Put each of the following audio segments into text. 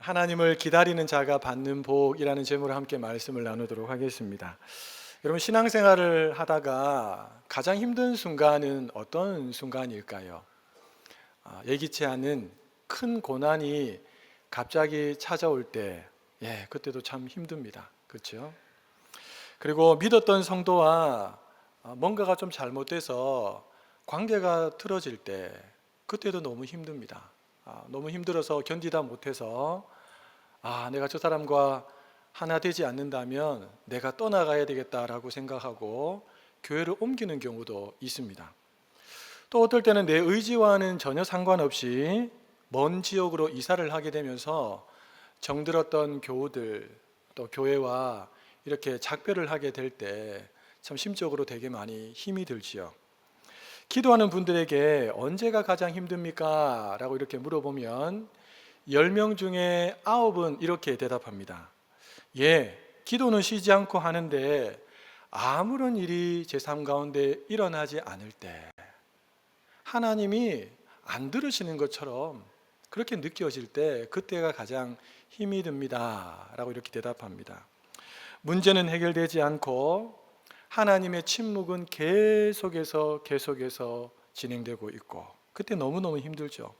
하나님을 기다리는 자가 받는 복이라는 제목으로 함께 말씀을 나누도록 하겠습니다. 여러분, 신앙생활을 하다가 가장 힘든 순간은 어떤 순간일까요? 예기치 않은 큰 고난이 갑자기 찾아올 때, 그때도 참 힘듭니다. 그렇죠? 그리고 믿었던 성도와 뭔가가 좀 잘못돼서 관계가 틀어질 때, 그때도 너무 힘듭니다. 너무 힘들어서 견디다 못해서 내가 저 사람과 하나 되지 않는다면 내가 떠나가야 되겠다라고 생각하고 교회를 옮기는 경우도 있습니다. 또 어떨 때는 내 의지와는 전혀 상관없이 먼 지역으로 이사를 하게 되면서 정들었던 교우들, 또 교회와 이렇게 작별을 하게 될 때 참 심적으로 되게 많이 힘이 들지요. 기도하는 분들에게 언제가 가장 힘듭니까? 라고 이렇게 물어보면 10명 중에 9은 이렇게 대답합니다. 기도는 쉬지 않고 하는데 아무런 일이 제 삶 가운데 일어나지 않을 때, 하나님이 안 들으시는 것처럼 그렇게 느껴질 때, 그때가 가장 힘이 듭니다 라고 이렇게 대답합니다. 문제는 해결되지 않고 하나님의 침묵은 계속해서 진행되고 있고, 그때 너무너무 힘들죠.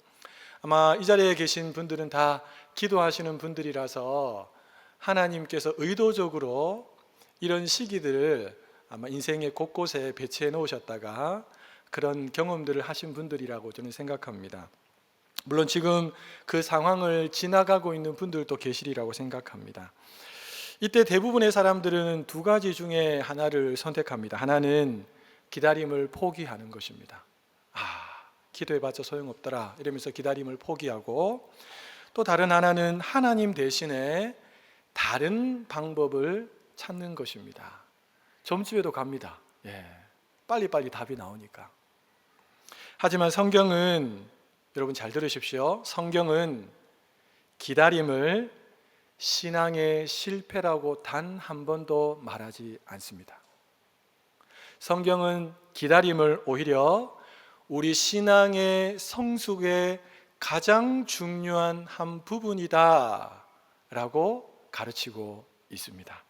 아마 이 자리에 계신 분들은 다 기도하시는 분들이라서 하나님께서 의도적으로 이런 시기들을 아마 인생의 곳곳에 배치해 놓으셨다가 그런 경험들을 하신 분들이라고 저는 생각합니다. 물론 지금 그 상황을 지나가고 있는 분들도 계시리라고 생각합니다. 이때 대부분의 사람들은 두 가지 중에 하나를 선택합니다. 하나는 기다림을 포기하는 것입니다. 기도해봤자 소용없더라 이러면서 기다림을 포기하고, 또 다른 하나는 하나님 대신에 다른 방법을 찾는 것입니다. 점집에도 갑니다. 빨리빨리 답이 나오니까. 하지만 성경은, 여러분 잘 들으십시오, 성경은 기다림을 신앙의 실패라고 단 한 번도 말하지 않습니다. 성경은 기다림을 오히려 우리 신앙의 성숙의 가장 중요한 한 부분이다 라고 가르치고 있습니다.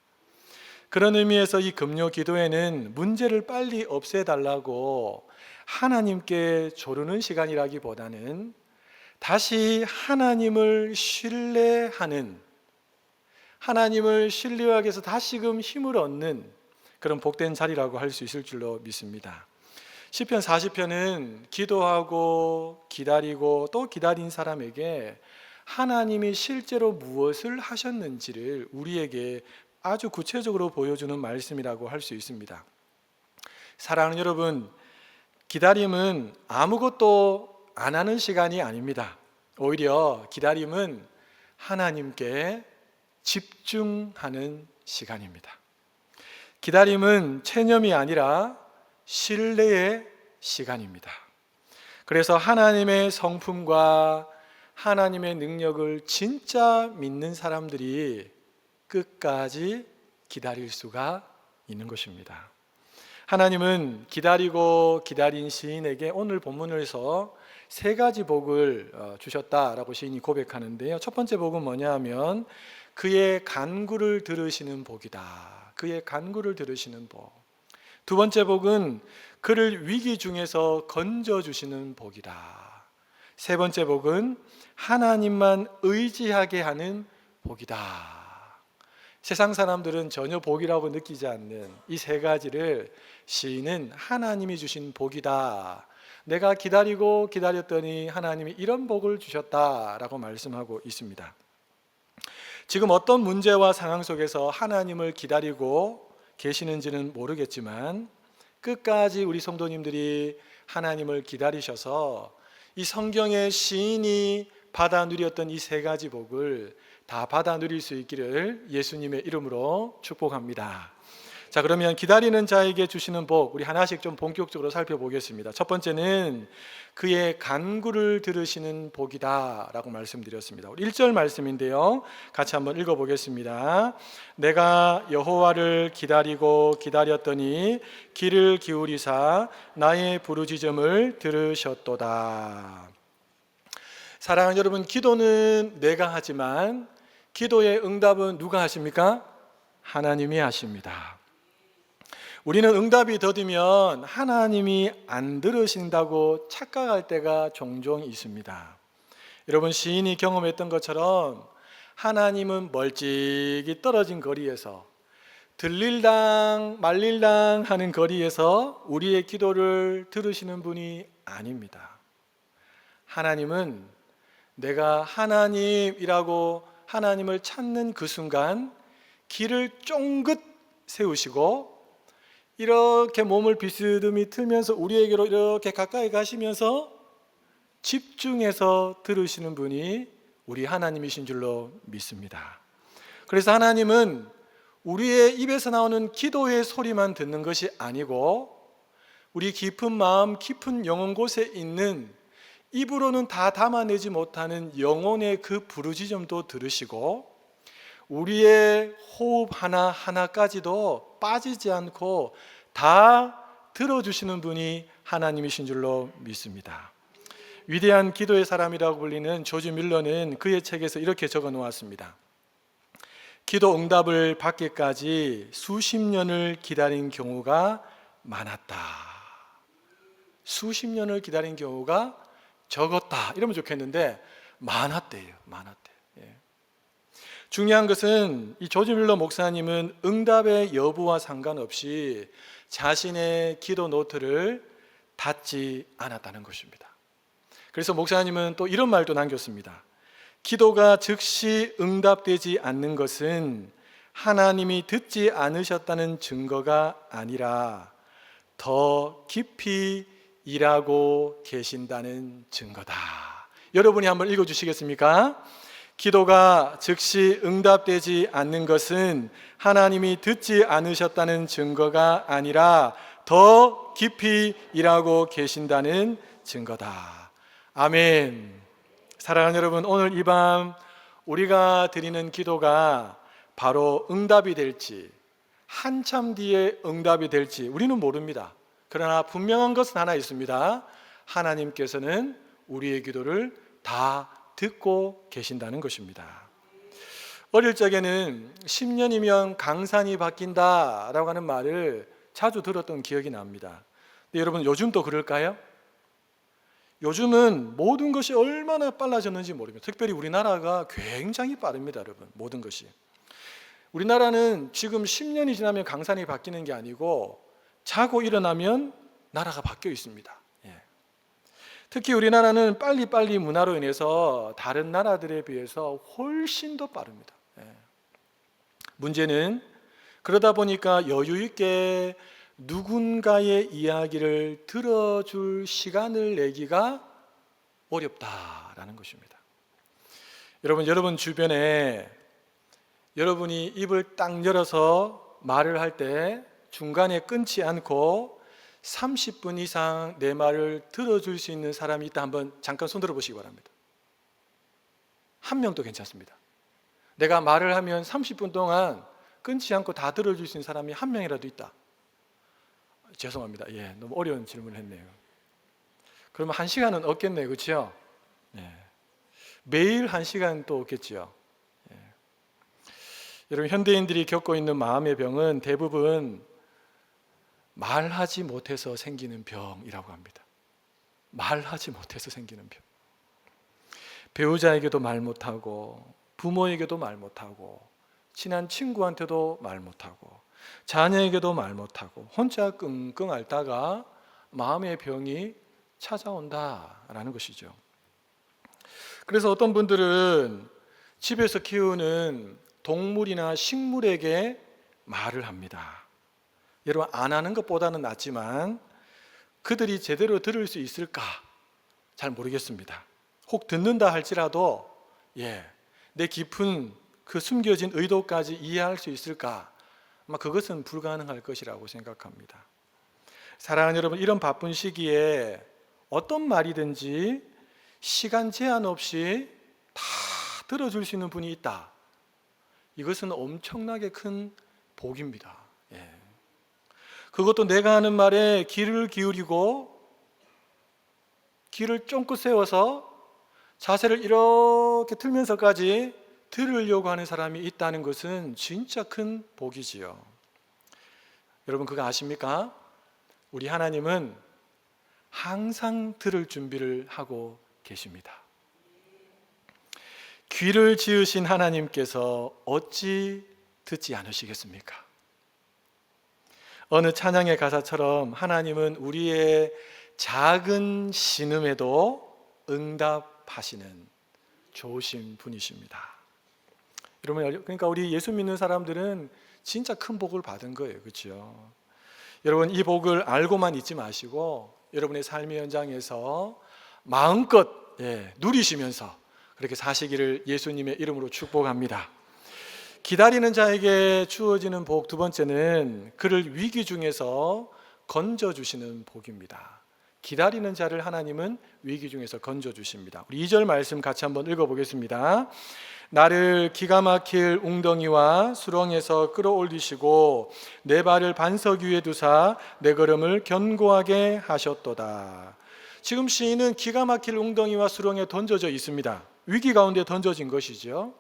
그런 의미에서 이 금요 기도회는 문제를 빨리 없애달라고 하나님께 조르는 시간이라기보다는 다시 하나님을 신뢰하는, 하나님을 신뢰하기 위해서 다시금 힘을 얻는 그런 복된 자리라고 할 수 있을 줄로 믿습니다. 시편 40편은 기도하고 기다리고 또 기다린 사람에게 하나님이 실제로 무엇을 하셨는지를 우리에게 아주 구체적으로 보여주는 말씀이라고 할 수 있습니다. 사랑하는 여러분, 기다림은 아무것도 안 하는 시간이 아닙니다. 오히려 기다림은 하나님께 집중하는 시간입니다. 기다림은 체념이 아니라 신뢰의 시간입니다. 그래서 하나님의 성품과 하나님의 능력을 진짜 믿는 사람들이 끝까지 기다릴 수가 있는 것입니다. 하나님은 기다리고 기다린 시인에게 오늘 본문에서 세 가지 복을 주셨다라고 시인이 고백하는데요. 첫 번째 복은 뭐냐 하면 그의 간구를 들으시는 복이다. 그의 간구를 들으시는 복. 두 번째 복은 그를 위기 중에서 건져주시는 복이다. 세 번째 복은 하나님만 의지하게 하는 복이다. 세상 사람들은 전혀 복이라고 느끼지 않는 이 세 가지를 시인은 하나님이 주신 복이다, 내가 기다리고 기다렸더니 하나님이 이런 복을 주셨다라고 말씀하고 있습니다. 지금 어떤 문제와 상황 속에서 하나님을 기다리고 계시는지는 모르겠지만 끝까지 우리 성도님들이 하나님을 기다리셔서 이 성경의 시인이 받아 누렸던 이 세 가지 복을 다 받아 누릴 수 있기를 예수님의 이름으로 축복합니다. 자, 그러면 기다리는 자에게 주시는 복, 우리 하나씩 좀 본격적으로 살펴보겠습니다. 첫 번째는 그의 간구를 들으시는 복이다 라고 말씀드렸습니다. 우리 1절 말씀인데요, 같이 한번 읽어보겠습니다. 내가 여호와를 기다리고 기다렸더니 귀를 기울이사 나의 부르짖음을 들으셨도다. 사랑하는 여러분, 기도는 내가 하지만 기도의 응답은 누가 하십니까? 하나님이 하십니다. 우리는 응답이 더디면 하나님이 안 들으신다고 착각할 때가 종종 있습니다. 여러분, 시인이 경험했던 것처럼 하나님은 멀찍이 떨어진 거리에서, 들릴랑 말릴랑 하는 거리에서 우리의 기도를 들으시는 분이 아닙니다. 하나님은 내가 하나님이라고 하나님을 찾는 그 순간 길을 쫑긋 세우시고 이렇게 몸을 비스듬히 틀면서 우리에게로 이렇게 가까이 가시면서 집중해서 들으시는 분이 우리 하나님이신 줄로 믿습니다. 그래서 하나님은 우리의 입에서 나오는 기도의 소리만 듣는 것이 아니고 우리 깊은 마음, 깊은 영혼 곳에 있는 입으로는 다 담아내지 못하는 영혼의 그 부르짖음도 들으시고 우리의 호흡 하나하나까지도 빠지지 않고 다 들어주시는 분이 하나님이신 줄로 믿습니다. 위대한 기도의 사람이라고 불리는 조지 밀러는 그의 책에서 이렇게 적어 놓았습니다. 기도 응답을 받기까지 수십 년을 기다린 경우가 많았다. 수십 년을 기다린 경우가 적었다 이러면 좋겠는데 많았대요. 중요한 것은 이 조지 밀러 목사님은 응답의 여부와 상관없이 자신의 기도 노트를 닫지 않았다는 것입니다. 그래서 목사님은 또 이런 말도 남겼습니다. 기도가 즉시 응답되지 않는 것은 하나님이 듣지 않으셨다는 증거가 아니라 더 깊이 일하고 계신다는 증거다. 여러분이 한번 읽어주시겠습니까? 기도가 즉시 응답되지 않는 것은 하나님이 듣지 않으셨다는 증거가 아니라 더 깊이 일하고 계신다는 증거다. 아멘. 사랑하는 여러분, 오늘 이 밤 우리가 드리는 기도가 바로 응답이 될지 한참 뒤에 응답이 될지 우리는 모릅니다. 그러나 분명한 것은 하나 있습니다. 하나님께서는 우리의 기도를 다 듣고 계신다는 것입니다. 어릴 적에는 10년이면 강산이 바뀐다라고 하는 말을 자주 들었던 기억이 납니다. 근데 여러분, 요즘도 그럴까요? 요즘은 모든 것이 얼마나 빨라졌는지 모릅니다. 특별히 우리나라가 굉장히 빠릅니다, 여러분. 모든 것이. 우리나라는 지금 10년이 지나면 강산이 바뀌는 게 아니고 자고 일어나면 나라가 바뀌어 있습니다. 특히 우리나라는 빨리빨리 문화로 인해서 다른 나라들에 비해서 훨씬 더 빠릅니다. 문제는 그러다 보니까 여유 있게 누군가의 이야기를 들어줄 시간을 내기가 어렵다라는 것입니다. 여러분 주변에 여러분이 입을 딱 열어서 말을 할 때 중간에 끊지 않고 30분 이상 내 말을 들어줄 수 있는 사람이 있다, 한번 잠깐 손 들어보시기 바랍니다. 한 명도 괜찮습니다. 내가 말을 하면 30분 동안 끊지 않고 다 들어줄 수 있는 사람이 한 명이라도 있다. 죄송합니다. 너무 어려운 질문을 했네요. 그러면 1시간은 없겠네요, 그렇죠? 매일 1시간 또 없겠죠. 여러분, 현대인들이 겪고 있는 마음의 병은 대부분 말하지 못해서 생기는 병이라고 합니다. 말하지 못해서 생기는 병. 배우자에게도 말 못하고, 부모에게도 말 못하고, 친한 친구한테도 말 못하고, 자녀에게도 말 못하고, 혼자 끙끙 앓다가 마음의 병이 찾아온다라는 것이죠. 그래서 어떤 분들은 집에서 키우는 동물이나 식물에게 말을 합니다. 여러분, 안 하는 것보다는 낫지만 그들이 제대로 들을 수 있을까? 잘 모르겠습니다. 혹 듣는다 할지라도 내 깊은 그 숨겨진 의도까지 이해할 수 있을까? 아마 그것은 불가능할 것이라고 생각합니다. 사랑하는 여러분, 이런 바쁜 시기에 어떤 말이든지 시간 제한 없이 다 들어줄 수 있는 분이 있다. 이것은 엄청나게 큰 복입니다. 그것도 내가 하는 말에 귀를 기울이고 귀를 쫑긋 세워서 자세를 이렇게 틀면서까지 들으려고 하는 사람이 있다는 것은 진짜 큰 복이지요. 여러분 그거 아십니까? 우리 하나님은 항상 들을 준비를 하고 계십니다. 귀를 지으신 하나님께서 어찌 듣지 않으시겠습니까? 어느 찬양의 가사처럼 하나님은 우리의 작은 신음에도 응답하시는 좋으신 분이십니다. 여러분, 그러니까 우리 예수 믿는 사람들은 진짜 큰 복을 받은 거예요. 그렇죠? 여러분 이 복을 알고만 있지 마시고 여러분의 삶의 현장에서 마음껏 누리시면서 그렇게 사시기를 예수님의 이름으로 축복합니다. 기다리는 자에게 주어지는 복 두 번째는 그를 위기 중에서 건져주시는 복입니다. 기다리는 자를 하나님은 위기 중에서 건져주십니다. 우리 2절 말씀 같이 한번 읽어보겠습니다. 나를 기가 막힐 웅덩이와 수렁에서 끌어올리시고 내 발을 반석 위에 두사 내 걸음을 견고하게 하셨도다. 지금 시인은 기가 막힐 웅덩이와 수렁에 던져져 있습니다. 위기 가운데 던져진 것이죠.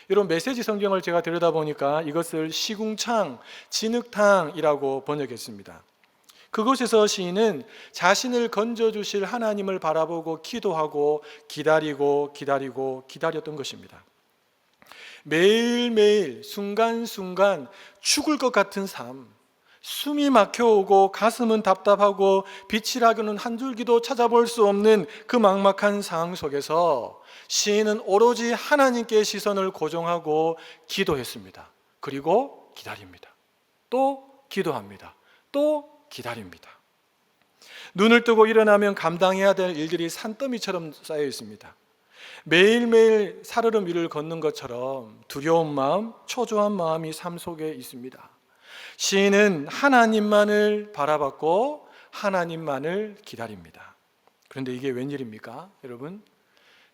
이런 메시지 성경을 제가 들여다보니까 이것을 시궁창, 진흙탕이라고 번역했습니다. 그곳에서 시인은 자신을 건져주실 하나님을 바라보고 기도하고 기다렸던 것입니다. 매일매일 순간순간 죽을 것 같은 삶, 숨이 막혀오고 가슴은 답답하고 빛이라고는 한 줄기도 찾아볼 수 없는 그 막막한 상황 속에서 시인은 오로지 하나님께 시선을 고정하고 기도했습니다. 그리고 기다립니다. 또 기도합니다. 또 기다립니다. 눈을 뜨고 일어나면 감당해야 될 일들이 산더미처럼 쌓여 있습니다. 매일매일 살얼음 위를 걷는 것처럼 두려운 마음, 초조한 마음이 삶 속에 있습니다. 시인은 하나님만을 바라봤고 하나님만을 기다립니다. 그런데 이게 웬일입니까? 여러분,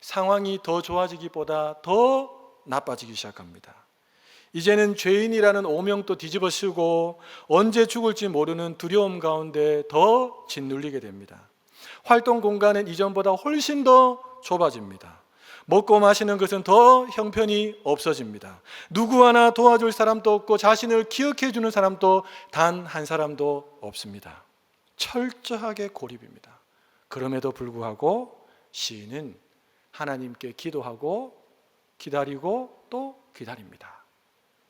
상황이 더 좋아지기보다 더 나빠지기 시작합니다. 이제는 죄인이라는 오명도 뒤집어 쓰고 언제 죽을지 모르는 두려움 가운데 더 짓눌리게 됩니다. 활동 공간은 이전보다 훨씬 더 좁아집니다. 먹고 마시는 것은 더 형편이 없어집니다. 누구 하나 도와줄 사람도 없고 자신을 기억해 주는 사람도 단 한 사람도 없습니다. 철저하게 고립입니다. 그럼에도 불구하고 시인은 하나님께 기도하고 기다리고 또 기다립니다.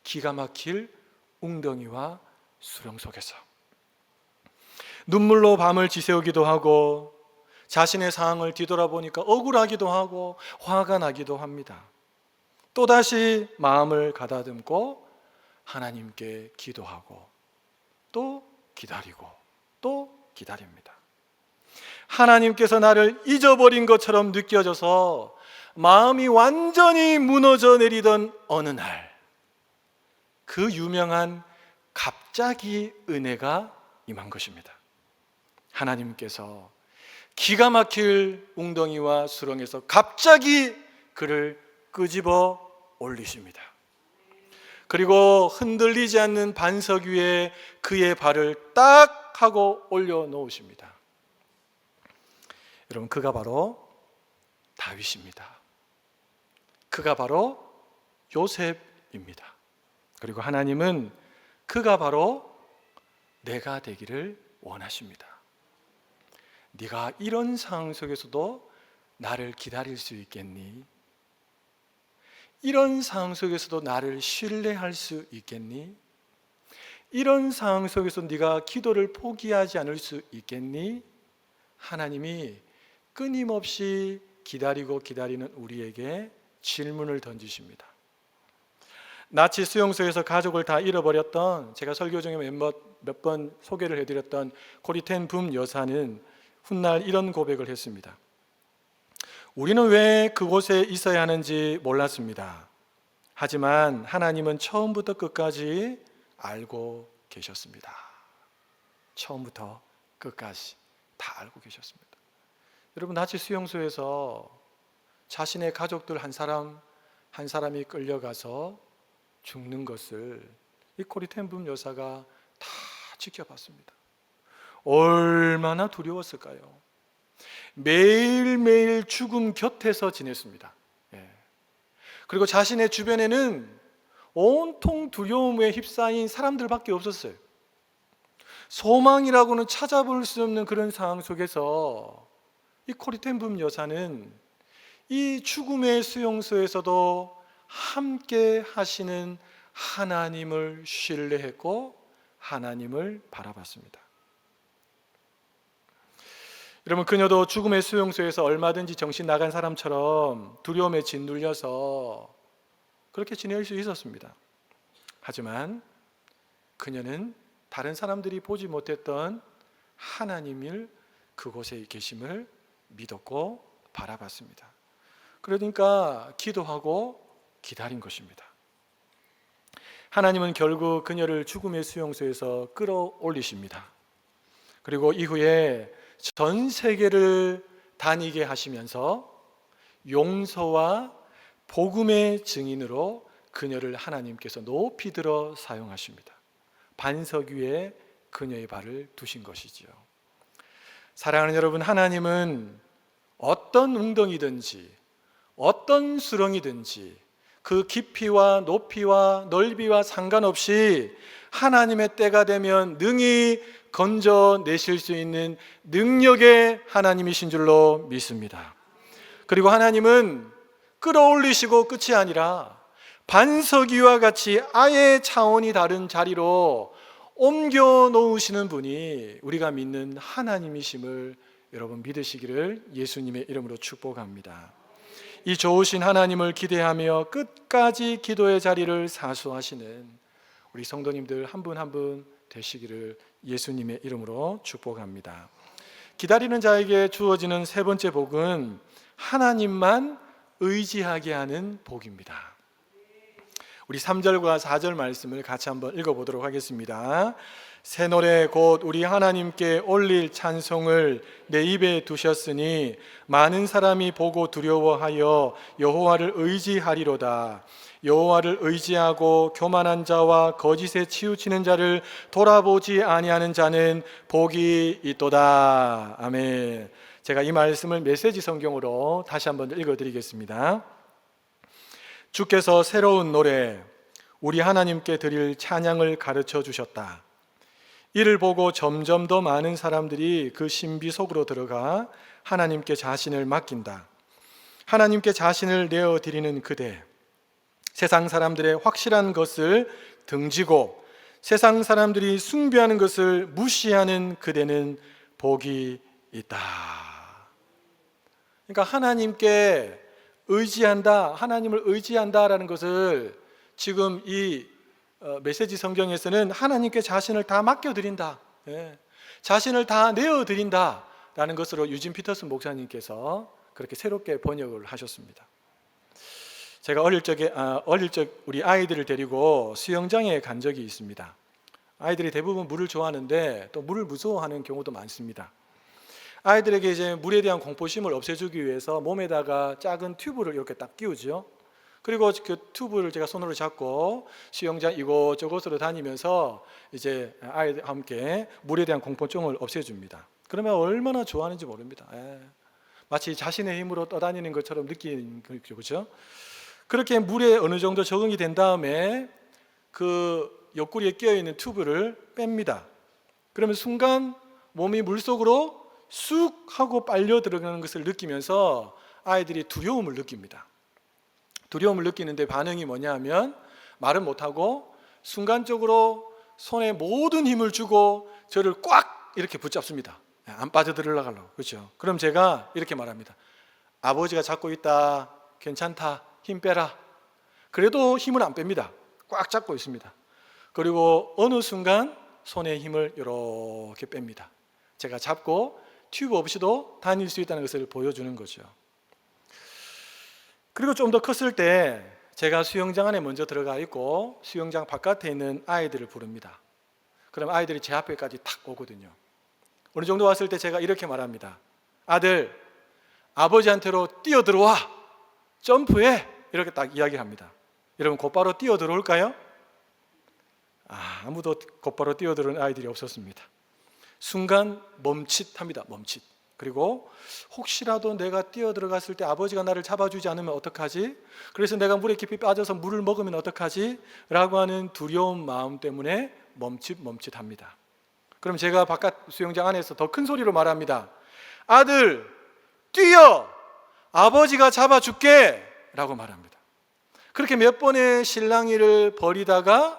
기가 막힐 웅덩이와 수렁 속에서 눈물로 밤을 지새우기도 하고 자신의 상황을 뒤돌아보니까 억울하기도 하고 화가 나기도 합니다. 또다시 마음을 가다듬고 하나님께 기도하고 또 기다리고 또 기다립니다. 하나님께서 나를 잊어버린 것처럼 느껴져서 마음이 완전히 무너져 내리던 어느 날, 그 유명한 갑자기 은혜가 임한 것입니다. 하나님께서 기가 막힐 웅덩이와 수렁에서 갑자기 그를 끄집어 올리십니다. 그리고 흔들리지 않는 반석 위에 그의 발을 딱 하고 올려놓으십니다. 여러분, 그가 바로 다윗입니다. 그가 바로 요셉입니다. 그리고 하나님은 그가 바로 내가 되기를 원하십니다. 네가 이런 상황 속에서도 나를 기다릴 수 있겠니? 이런 상황 속에서도 나를 신뢰할 수 있겠니? 이런 상황 속에서 네가 기도를 포기하지 않을 수 있겠니? 하나님이 끊임없이 기다리고 기다리는 우리에게 질문을 던지십니다. 나치 수용소에서 가족을 다 잃어버렸던, 제가 설교 중에 몇 번 소개를 해드렸던 코리 텐 붐 여사는 훗날 이런 고백을 했습니다. 우리는 왜 그곳에 있어야 하는지 몰랐습니다. 하지만 하나님은 처음부터 끝까지 알고 계셨습니다. 처음부터 끝까지 다 알고 계셨습니다. 여러분, 나치 수용소에서 자신의 가족들 한 사람이 끌려가서 죽는 것을 이 코리 텐 붐 여사가 다 지켜봤습니다. 얼마나 두려웠을까요? 매일매일 죽음 곁에서 지냈습니다. 예. 그리고 자신의 주변에는 온통 두려움에 휩싸인 사람들밖에 없었어요. 소망이라고는 찾아볼 수 없는 그런 상황 속에서 이 코리 텐붐 여사는 이 죽음의 수용소에서도 함께 하시는 하나님을 신뢰했고 하나님을 바라봤습니다. 여러분, 그녀도 죽음의 수용소에서 얼마든지 정신 나간 사람처럼 두려움에 짓눌려서 그렇게 지낼 수 있었습니다. 하지만 그녀는 다른 사람들이 보지 못했던 하나님을 그곳에 계심을 믿었고 바라봤습니다. 그러니까 기도하고 기다린 것입니다. 하나님은 결국 그녀를 죽음의 수용소에서 끌어올리십니다. 그리고 이후에 전 세계를 다니게 하시면서 용서와 복음의 증인으로 그녀를 하나님께서 높이 들어 사용하십니다. 반석 위에 그녀의 발을 두신 것이지요. 사랑하는 여러분, 하나님은 어떤 웅덩이든지 어떤 수렁이든지 그 깊이와 높이와 넓이와 상관없이 하나님의 때가 되면 능히 건져내실 수 있는 능력의 하나님이신 줄로 믿습니다. 그리고 하나님은 끌어올리시고 끝이 아니라 반석 위와 같이 아예 차원이 다른 자리로 옮겨 놓으시는 분이 우리가 믿는 하나님이심을 여러분 믿으시기를 예수님의 이름으로 축복합니다. 이 좋으신 하나님을 기대하며 끝까지 기도의 자리를 사수하시는 우리 성도님들 한 분 한 분 되시기를 예수님의 이름으로 축복합니다. 기다리는 자에게 주어지는 세 번째 복은 하나님만 의지하게 하는 복입니다. 우리 3절과 4절 말씀을 같이 한번 읽어보도록 하겠습니다. 새 노래 곧 우리 하나님께 올릴 찬송을 내 입에 두셨으니 많은 사람이 보고 두려워하여 여호와를 의지하리로다. 여호와를 의지하고 교만한 자와 거짓에 치우치는 자를 돌아보지 아니하는 자는 복이 있도다. 아멘. 제가 이 말씀을 메시지 성경으로 다시 한번 읽어드리겠습니다. 주께서 새로운 노래 우리 하나님께 드릴 찬양을 가르쳐 주셨다. 이를 보고 점점 더 많은 사람들이 그 신비 속으로 들어가 하나님께 자신을 맡긴다. 하나님께 자신을 내어드리는 그대, 세상 사람들의 확실한 것을 등지고 세상 사람들이 숭배하는 것을 무시하는 그대는 복이 있다. 그러니까 하나님께 의지한다, 하나님을 의지한다라는 것을 지금 이 메시지 성경에서는 하나님께 자신을 다 맡겨드린다, 자신을 다 내어드린다라는 것으로 유진 피터슨 목사님께서 그렇게 새롭게 번역을 하셨습니다. 제가 어릴 적 우리 아이들을 데리고 수영장에 간 적이 있습니다. 아이들이 대부분 물을 좋아하는데 또 물을 무서워하는 경우도 많습니다. 아이들에게 이제 물에 대한 공포심을 없애주기 위해서 몸에다가 작은 튜브를 이렇게 딱 끼우죠. 그리고 그 튜브를 제가 손으로 잡고 수영장 이곳저곳으로 다니면서 이제 아이들과 함께 물에 대한 공포증을 없애줍니다. 그러면 얼마나 좋아하는지 모릅니다. 마치 자신의 힘으로 떠다니는 것처럼 느끼는 거죠, 그렇죠? 그렇게 물에 어느 정도 적응이 된 다음에 그 옆구리에 끼어있는 튜브를 뺍니다. 그러면 순간 몸이 물속으로 쑥 하고 빨려 들어가는 것을 느끼면서 아이들이 두려움을 느낍니다. 두려움을 느끼는데 반응이 뭐냐 하면 말은 못하고 순간적으로 손에 모든 힘을 주고 저를 꽉 이렇게 붙잡습니다. 안 빠져들어가려고. 그렇죠? 그럼 제가 이렇게 말합니다. 아버지가 잡고 있다. 괜찮다. 힘 빼라. 그래도 힘을 안 뺍니다. 꽉 잡고 있습니다. 그리고 어느 순간 손에 힘을 이렇게 뺍니다. 제가 잡고 튜브 없이도 다닐 수 있다는 것을 보여주는 거죠. 그리고 좀 더 컸을 때 제가 수영장 안에 먼저 들어가 있고 수영장 바깥에 있는 아이들을 부릅니다. 그럼 아이들이 제 앞에까지 탁 오거든요. 어느 정도 왔을 때 제가 이렇게 말합니다. 아들, 아버지한테로 뛰어들어와. 점프해. 이렇게 딱 이야기합니다. 여러분 곧바로 뛰어들어올까요? 아무도 곧바로 뛰어들어온 아이들이 없었습니다. 순간 멈칫합니다. 멈칫. 그리고 혹시라도 내가 뛰어 들어갔을 때 아버지가 나를 잡아주지 않으면 어떡하지? 그래서 내가 물에 깊이 빠져서 물을 먹으면 어떡하지? 라고 하는 두려운 마음 때문에 멈칫멈칫합니다. 그럼 제가 바깥 수영장 안에서 더 큰 소리로 말합니다. 아들, 뛰어! 아버지가 잡아줄게! 라고 말합니다. 그렇게 몇 번의 실랑이를 벌이다가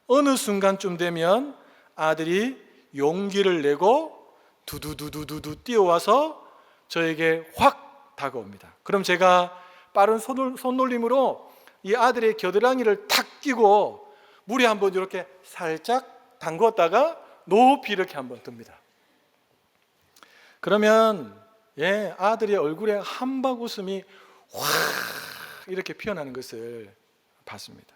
어느 순간쯤 되면 아들이 용기를 내고 두두두두두두 뛰어와서 저에게 확 다가옵니다. 그럼 제가 빠른 손놀림으로 이 아들의 겨드랑이를 탁 끼고 물에 한번 이렇게 살짝 담궜다가 높이 이렇게 한번 듭니다. 그러면 아들의 얼굴에 한박 웃음이 확 이렇게 피어나는 것을 봤습니다.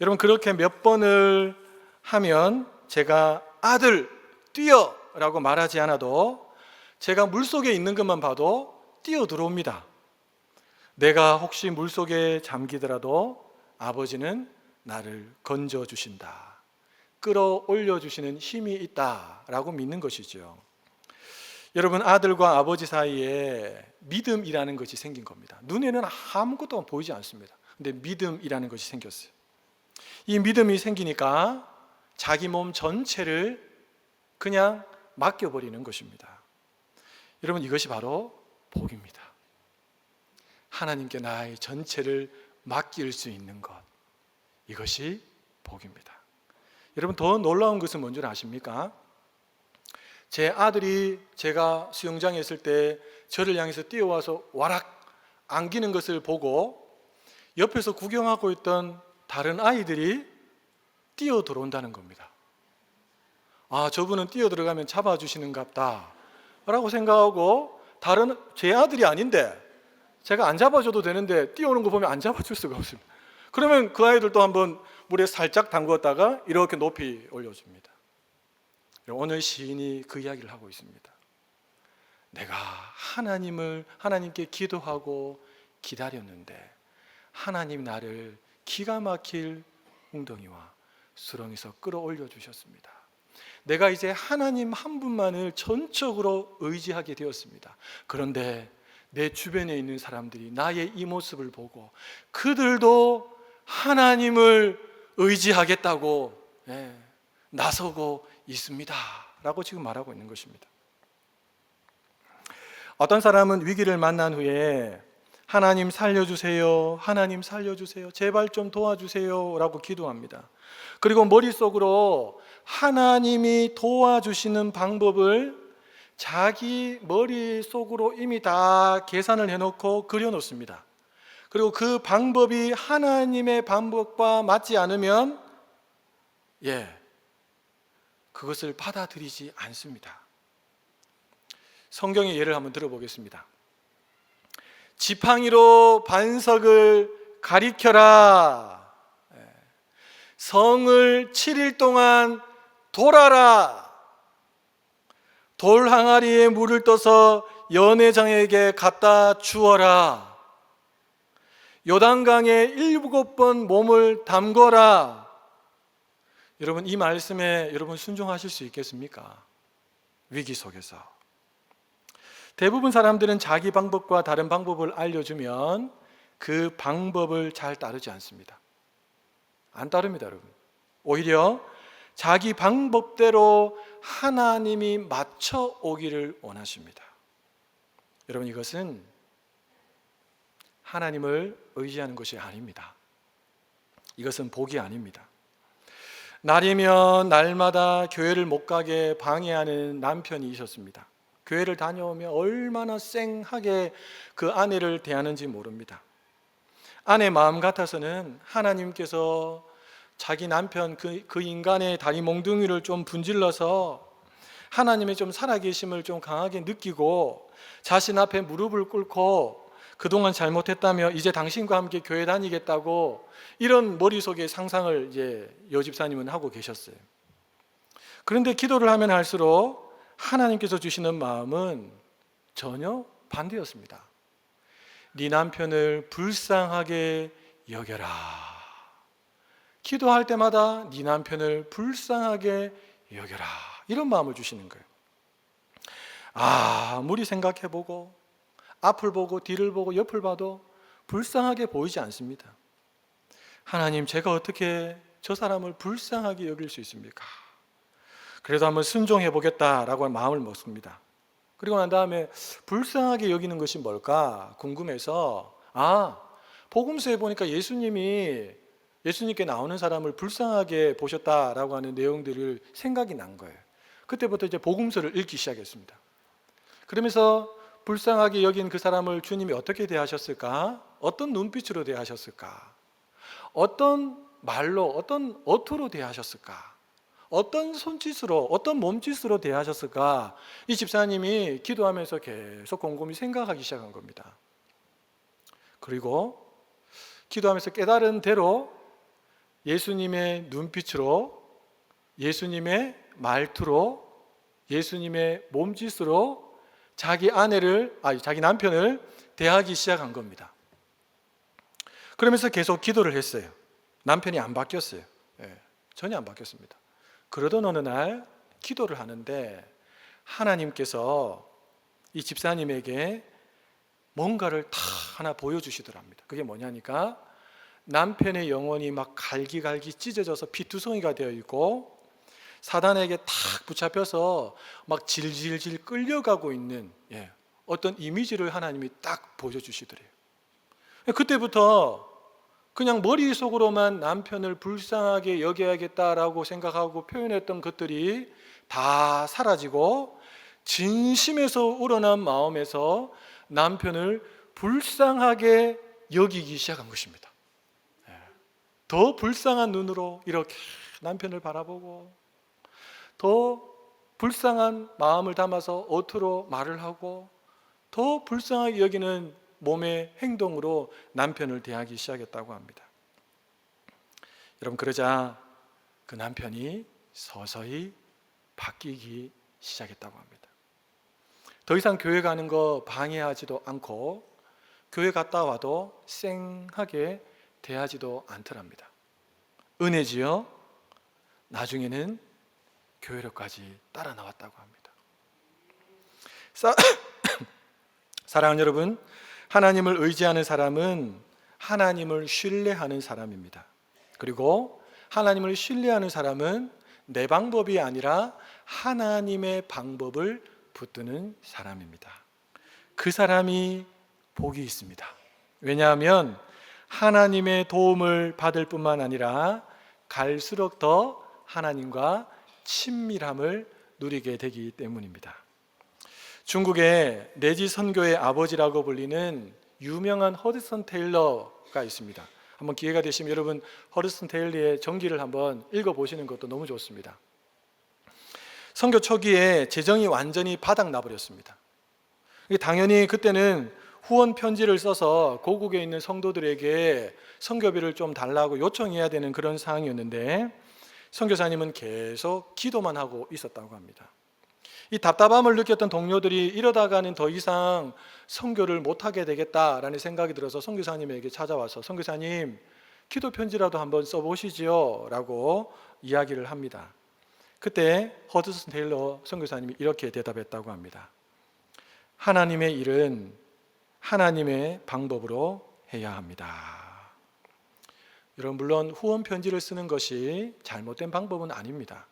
여러분, 그렇게 몇 번을 하면 제가 아들 뛰어! 라고 말하지 않아도 제가 물속에 있는 것만 봐도 뛰어 들어옵니다. 내가 혹시 물속에 잠기더라도 아버지는 나를 건져주신다, 끌어올려 주시는 힘이 있다라고 믿는 것이죠. 여러분, 아들과 아버지 사이에 믿음이라는 것이 생긴 겁니다. 눈에는 아무것도 보이지 않습니다. 근데 믿음이라는 것이 생겼어요. 이 믿음이 생기니까 자기 몸 전체를 그냥 맡겨버리는 것입니다. 여러분, 이것이 바로 복입니다. 하나님께 나의 전체를 맡길 수 있는 것, 이것이 복입니다. 여러분, 더 놀라운 것은 뭔지 아십니까? 제 아들이 제가 수영장에 있을 때 저를 향해서 뛰어와서 와락 안기는 것을 보고 옆에서 구경하고 있던 다른 아이들이 뛰어 들어온다는 겁니다. 아, 저분은 뛰어 들어가면 잡아주시는갑다 라고 생각하고, 제 아들이 아닌데 제가 안 잡아줘도 되는데 뛰어오는 거 보면 안 잡아줄 수가 없습니다. 그러면 그 아이들도 한번 물에 살짝 담궜다가 이렇게 높이 올려줍니다. 오늘 시인이 그 이야기를 하고 있습니다. 내가 하나님께 기도하고 기다렸는데 하나님 나를 기가 막힐 웅덩이와 수렁에서 끌어올려 주셨습니다. 내가 이제 하나님 한 분만을 전적으로 의지하게 되었습니다. 그런데 내 주변에 있는 사람들이 나의 이 모습을 보고 그들도 하나님을 의지하겠다고 나서고 있습니다 라고 지금 말하고 있는 것입니다. 어떤 사람은 위기를 만난 후에 하나님 살려주세요, 하나님 살려주세요, 제발 좀 도와주세요 라고 기도합니다. 그리고 머릿속으로 하나님이 도와주시는 방법을 자기 머릿속으로 이미 다 계산을 해놓고 그려놓습니다. 그리고 그 방법이 하나님의 방법과 맞지 않으면 그것을 받아들이지 않습니다. 성경의 예를 한번 들어보겠습니다. 지팡이로 반석을 가리켜라, 성을 7일 동안 돌아라, 돌 항아리에 물을 떠서 연회장에게 갖다 주어라, 요단강에 7번 몸을 담궈라. 여러분, 이 말씀에 여러분 순종하실 수 있겠습니까? 위기 속에서 대부분 사람들은 자기 방법과 다른 방법을 알려주면 그 방법을 잘 따르지 않습니다. 안 따릅니다, 여러분. 오히려 자기 방법대로 하나님이 맞춰 오기를 원하십니다. 여러분, 이것은 하나님을 의지하는 것이 아닙니다. 이것은 복이 아닙니다. 날이면 날마다 교회를 못 가게 방해하는 남편이 있었습니다. 교회를 다녀오면 얼마나 쌩하게 그 아내를 대하는지 모릅니다. 아내 마음 같아서는 하나님께서 자기 남편 그 인간의 다리 몽둥이를 좀 분질러서 하나님의 좀 살아계심을 좀 강하게 느끼고 자신 앞에 무릎을 꿇고 그동안 잘못했다며 이제 당신과 함께 교회 다니겠다고 이런 머릿속에 상상을 이제 여집사님은 하고 계셨어요. 그런데 기도를 하면 할수록 하나님께서 주시는 마음은 전혀 반대였습니다. 네 남편을 불쌍하게 여겨라. 기도할 때마다 네 남편을 불쌍하게 여겨라, 이런 마음을 주시는 거예요. 아무리 생각해보고 앞을 보고 뒤를 보고 옆을 봐도 불쌍하게 보이지 않습니다. 하나님, 제가 어떻게 저 사람을 불쌍하게 여길 수 있습니까? 그래도 한번 순종해 보겠다라고 마음을 먹습니다. 그리고 난 다음에 불쌍하게 여기는 것이 뭘까 궁금해서 복음서에 보니까 예수님께 나오는 사람을 불쌍하게 보셨다라고 하는 내용들을 생각이 난 거예요. 그때부터 이제 복음서를 읽기 시작했습니다. 그러면서 불쌍하게 여긴 그 사람을 주님이 어떻게 대하셨을까? 어떤 눈빛으로 대하셨을까? 어떤 말로, 어떤 어투로 대하셨을까? 어떤 손짓으로, 어떤 몸짓으로 대하셨을까? 이 집사님이 기도하면서 계속 곰곰이 생각하기 시작한 겁니다. 그리고 기도하면서 깨달은 대로 예수님의 눈빛으로, 예수님의 말투로, 예수님의 몸짓으로 자기 남편을 대하기 시작한 겁니다. 그러면서 계속 기도를 했어요. 남편이 안 바뀌었어요. 전혀 안 바뀌었습니다. 그러던 어느 날 기도를 하는데 하나님께서 이 집사님에게 뭔가를 다 하나 보여주시더랍니다. 그게 뭐냐니까 남편의 영혼이 막 갈기갈기 찢어져서 피투성이가 되어 있고 사단에게 탁 붙잡혀서 막 질질질 끌려가고 있는 어떤 이미지를 하나님이 딱 보여주시더래요. 그때부터 그냥 머릿속으로만 남편을 불쌍하게 여겨야겠다라고 생각하고 표현했던 것들이 다 사라지고 진심에서 우러난 마음에서 남편을 불쌍하게 여기기 시작한 것입니다. 더 불쌍한 눈으로 이렇게 남편을 바라보고 더 불쌍한 마음을 담아서 어투로 말을 하고 더 불쌍하게 여기는 몸의 행동으로 남편을 대하기 시작했다고 합니다. 여러분, 그러자 그 남편이 서서히 바뀌기 시작했다고 합니다. 더 이상 교회 가는 거 방해하지도 않고 교회 갔다 와도 쌩하게 대하지도 않더랍니다. 은혜지요? 나중에는 교회로까지 따라 나왔다고 합니다. 사랑하는 여러분, 하나님을 의지하는 사람은 하나님을 신뢰하는 사람입니다. 그리고 하나님을 신뢰하는 사람은 내 방법이 아니라 하나님의 방법을 붙드는 사람입니다. 그 사람이 복이 있습니다. 왜냐하면 하나님의 도움을 받을 뿐만 아니라 갈수록 더 하나님과 친밀함을 누리게 되기 때문입니다. 중국의 내지 선교의 아버지라고 불리는 유명한 허드슨 테일러가 있습니다. 한번 기회가 되시면 여러분 허드슨 테일러의 전기를 한번 읽어보시는 것도 너무 좋습니다. 선교 초기에 재정이 완전히 바닥나 버렸습니다. 당연히 그때는 후원 편지를 써서 고국에 있는 성도들에게 선교비를 좀 달라고 요청해야 되는 그런 상황이었는데 선교사님은 계속 기도만 하고 있었다고 합니다. 이 답답함을 느꼈던 동료들이 이러다가는 더 이상 선교를 못하게 되겠다라는 생각이 들어서 선교사님에게 찾아와서 선교사님, 기도 편지라도 한번 써보시지요 라고 이야기를 합니다. 그때 허드슨 테일러 선교사님이 이렇게 대답했다고 합니다. 하나님의 일은 하나님의 방법으로 해야 합니다. 여러분, 물론 후원 편지를 쓰는 것이 잘못된 방법은 아닙니다.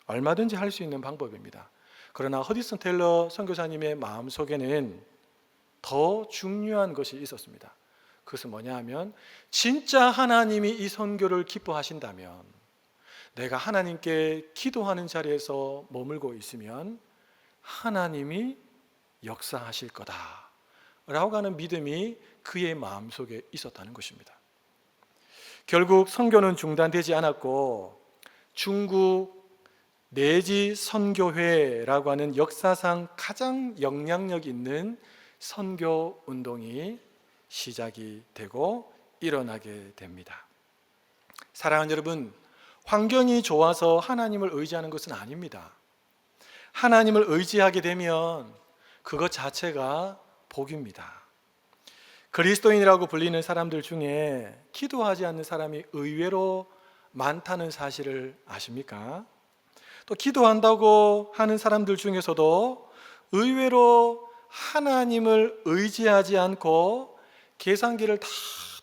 얼마든지 할 수 있는 방법입니다. 그러나 허드슨 테일러 선교사님의 마음속에는 더 중요한 것이 있었습니다. 그것은 뭐냐 하면 진짜 하나님이 이 선교를 기뻐하신다면 내가 하나님께 기도하는 자리에서 머물고 있으면 하나님이 역사하실 거다 라고 하는 믿음이 그의 마음속에 있었다는 것입니다. 결국 선교는 중단되지 않았고 중국 내지 선교회라고 하는 역사상 가장 영향력 있는 선교 운동이 시작이 되고 일어나게 됩니다. 사랑하는 여러분, 환경이 좋아서 하나님을 의지하는 것은 아닙니다. 하나님을 의지하게 되면 그것 자체가 복입니다. 그리스도인이라고 불리는 사람들 중에 기도하지 않는 사람이 의외로 많다는 사실을 아십니까? 또 기도한다고 하는 사람들 중에서도 의외로 하나님을 의지하지 않고 계산기를 다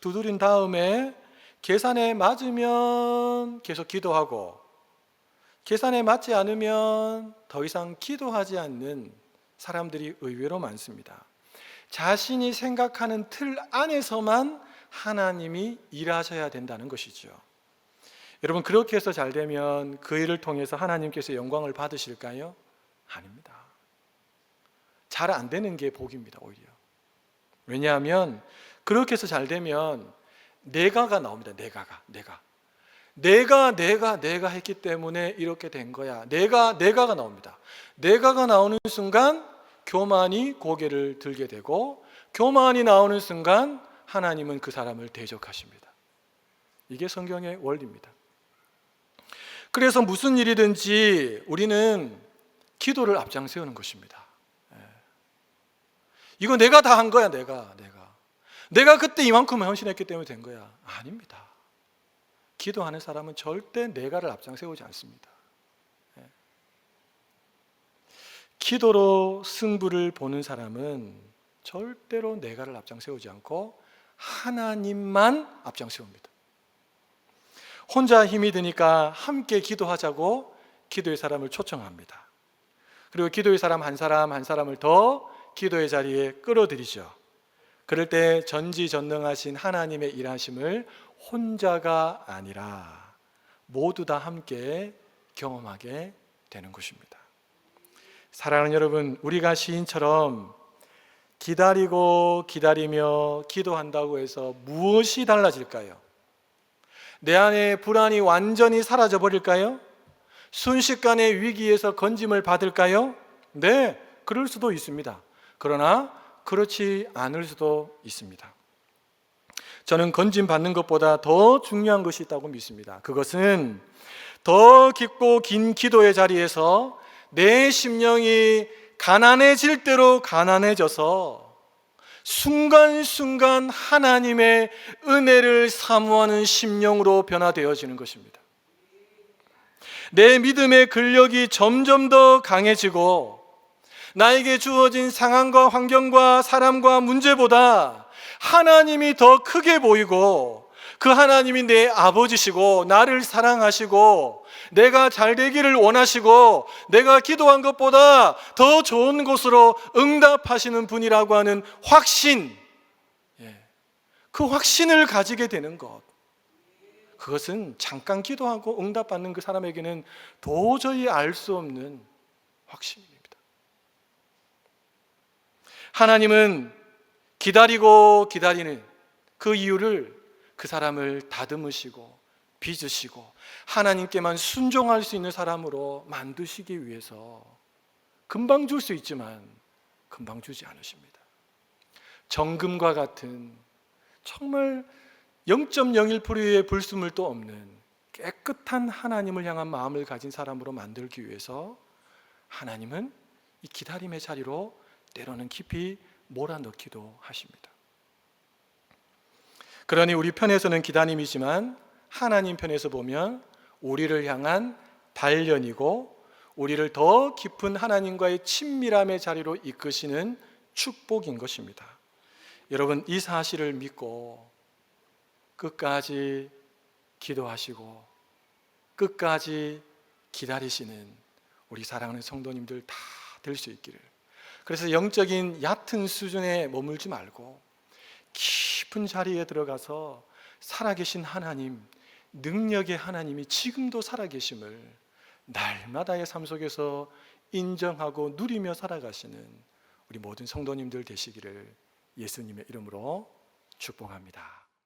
두드린 다음에 계산에 맞으면 계속 기도하고 계산에 맞지 않으면 더 이상 기도하지 않는 사람들이 의외로 많습니다. 자신이 생각하는 틀 안에서만 하나님이 일하셔야 된다는 것이죠. 여러분, 그렇게 해서 잘 되면 그 일을 통해서 하나님께서 영광을 받으실까요? 아닙니다. 잘 안 되는 게 복입니다, 오히려. 왜냐하면 그렇게 해서 잘 되면 내가가 나옵니다. 내가 했기 때문에 이렇게 된 거야. 내가가 나옵니다. 내가가 나오는 순간 교만이 고개를 들게 되고, 교만이 나오는 순간 하나님은 그 사람을 대적하십니다. 이게 성경의 원리입니다. 그래서 무슨 일이든지 우리는 기도를 앞장세우는 것입니다. 이거 내가 다 한 거야. 내가 그때 이만큼 헌신했기 때문에 된 거야. 아닙니다. 기도하는 사람은 절대 내가를 앞장세우지 않습니다. 기도로 승부를 보는 사람은 절대로 내가를 앞장세우지 않고 하나님만 앞장세웁니다. 혼자 힘이 드니까 함께 기도하자고 기도의 사람을 초청합니다. 그리고 기도의 사람 한 사람을 더 기도의 자리에 끌어들이죠. 그럴 때 전지전능하신 하나님의 일하심을 혼자가 아니라 모두 다 함께 경험하게 되는 것입니다. 사랑하는 여러분, 우리가 시인처럼 기다리며 기도한다고 해서 무엇이 달라질까요? 내 안에 불안이 완전히 사라져 버릴까요? 순식간에 위기에서 건짐을 받을까요? 네, 그럴 수도 있습니다. 그러나 그렇지 않을 수도 있습니다. 저는 건짐 받는 것보다 더 중요한 것이 있다고 믿습니다. 그것은 더 깊고 긴 기도의 자리에서 내 심령이 가난해질 대로 가난해져서 순간순간 하나님의 은혜를 사모하는 심령으로 변화되어지는 것입니다. 내 믿음의 근력이 점점 더 강해지고 나에게 주어진 상황과 환경과 사람과 문제보다 하나님이 더 크게 보이고 그 하나님이 내 아버지시고 나를 사랑하시고 내가 잘 되기를 원하시고 내가 기도한 것보다 더 좋은 곳으로 응답하시는 분이라고 하는 확신, 그 확신을 가지게 되는 것, 그것은 잠깐 기도하고 응답받는 그 사람에게는 도저히 알 수 없는 확신입니다. 하나님은 기다리는 그 이유를 그 사람을 다듬으시고 빚으시고 하나님께만 순종할 수 있는 사람으로 만드시기 위해서 금방 줄 수 있지만 금방 주지 않으십니다. 정금과 같은 정말 0.01%의 불순물도 없는 깨끗한 하나님을 향한 마음을 가진 사람으로 만들기 위해서 하나님은 이 기다림의 자리로 때로는 깊이 몰아넣기도 하십니다. 그러니 우리 편에서는 기다림이지만 하나님 편에서 보면 우리를 향한 단련이고 우리를 더 깊은 하나님과의 친밀함의 자리로 이끄시는 축복인 것입니다. 여러분, 이 사실을 믿고 끝까지 기도하시고 끝까지 기다리시는 우리 사랑하는 성도님들 다 될 수 있기를. 그래서 영적인 얕은 수준에 머물지 말고 깊은 자리에 들어가서 살아계신 하나님, 능력의 하나님이 지금도 살아계심을 날마다의 삶 속에서 인정하고 누리며 살아가시는 우리 모든 성도님들 되시기를 예수님의 이름으로 축복합니다.